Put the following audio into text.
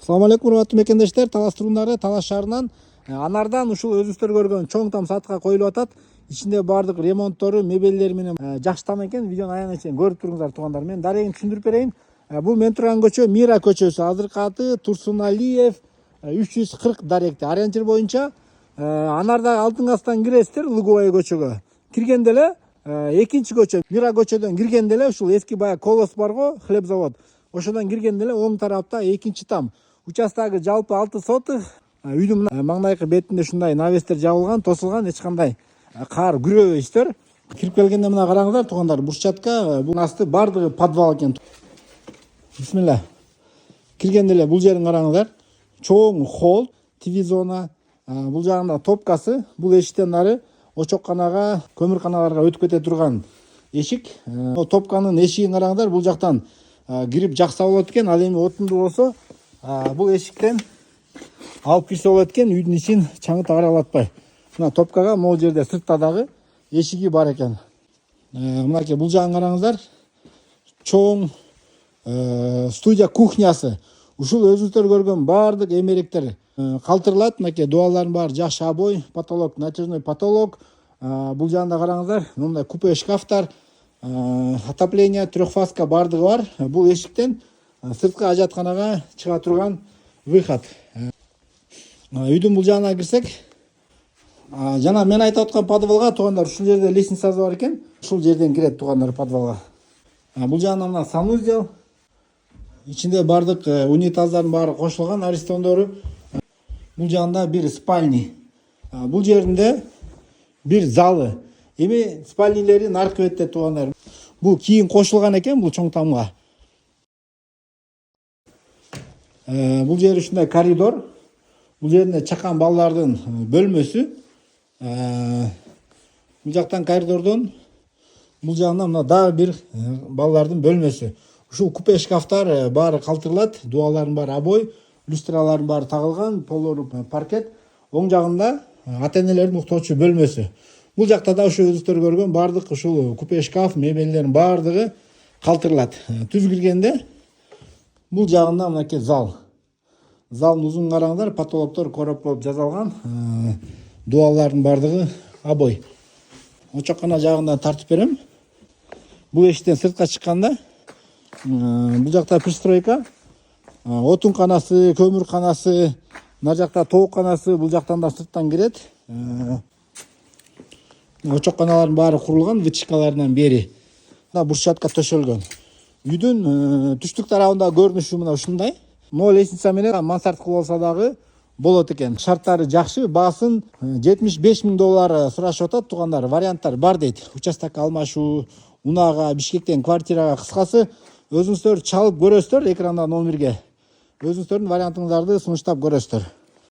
Assalamu алейкум, урматтуу мекендештер, Талас турундары, Талас шаарынан анардан ушул өзүңүздөр көргөн чоң там сатка коюлуп атат. Ичинде баардык ремонттору, мебелдери менен жакшы там экен. Видеону аягына чейин көрүп туруңуздар туугандар. Мен дарегин түшүндүрүп берейин. Бул мен турган көчө Мира көчөсү. Азыркы аты Турсуналиев 340 даректи. Ориентир боюнча анарда алдыңкы астан киресиздер Луговой көчөгө. Киргенде эле экинчи көчө Мира көчөдөн киргенде эле ушул эски баягы колос бар го, хлеб завод. Ошодон киргенде эле оң тарапта экинчи там. Участагы жалпы 6 сотых. Үйдүн маңдайкы бетинде ушундай навестер жабылган, тосулган, эч кандай кар күрөбөйсүздөр. Кирип келгенде мына караңыздар туугандар, бурчатка бул асты бардыгы подвал экен. Бисмилла. Киргенде эле бул жерин караңыздар. Чоң холл, ТВ зона, бул жагында топкасы, бул эшиктен ары очокканага, көмүрканаларга өтүп кете турган эшик. Топканын эшигин караңыздар, бул жактан кирип жакса болот экен. Ал эми отунду болсо бул эшиктен алып кирсе болот экен, үйдүн ичин чаңыт аралатпай. Мына топкага могул жерде сыртта дагы эшиги бар экен. Мынакей бул жагын караңыздар. Чоң студия кухнясы. Ушул өзүңүздөр көргөн баардык эмеректер калтырылат. Мынакей дуалардын баары жакшы обой, потолок, натяжной потолок. Бул жагында караңыздар, мындай купе шкафтар, отопление, трехфазка баардыгы бар. Бул эшиктен сырткы ажатканага чыга турган выход. Үйдүн бул жагына кирсек, жана мен айтып аткан подвалга туугандар ушул жерде лестницасы бар экен. Ушул жерден кирет туугандар подвалга. Бул жагында мына санузел. Ичинде баардык унитаздардын баары кошулган, арестондору. Бул жагында бир спальни. Бул жеринде бир залы. Эми спальнилери наркы бетте туугандар. Бул кийин кошулган экен бул чоң тамга. Бул жер ушундай коридор. Бул жеринде чакан балдардын бөлмөсү. Бул жактан коридордон бул жагына мына дагы бир балдардын бөлмөсү. Ушул купе шкафтар баары калтырылат, дуалардын баары обой, люстралардын баары тагылган, полору паркет. Оң жагында ата-энелердин уктоочу бөлмөсү. Бул жакта да ошо өзүңүздөр көргөн баардык ушул купе шкаф, мебелдердин баардыгы калтырылат. Түз киргенде бул жагында мынакей зал. Залдын узун караңыздар, потолоктор короп болуп жасалган. Дуалардын баардыгы обой. Очоккана жагынан тартып берем. Бул эшиктен сыртка чыкканда бул жакта пристройка, отун канасы, көмүр канасы, мына жакта тоок канасы, бул жактан да сырттан кирет. Очокканалардын баары курулган, вытяжкаларынан бери. Мына бурчатка төшөлгөн. Үйдүн түштүк тарабында көрүнүшү мына ушундай. Могу лестница менен мансард болсо дагы болот экен. Шарттары жакшы, баасын $75,000 сурашып атат туугандар. Варианттар бар дейт. Участок алмашуу, Унага, Бишкектен квартирага, кыскасы өзүңүздөр чалып көрөсүздөр экранда номерге. Өзүңүздөрдүн вариантыңыздарды сунуштап көрөсүздөр.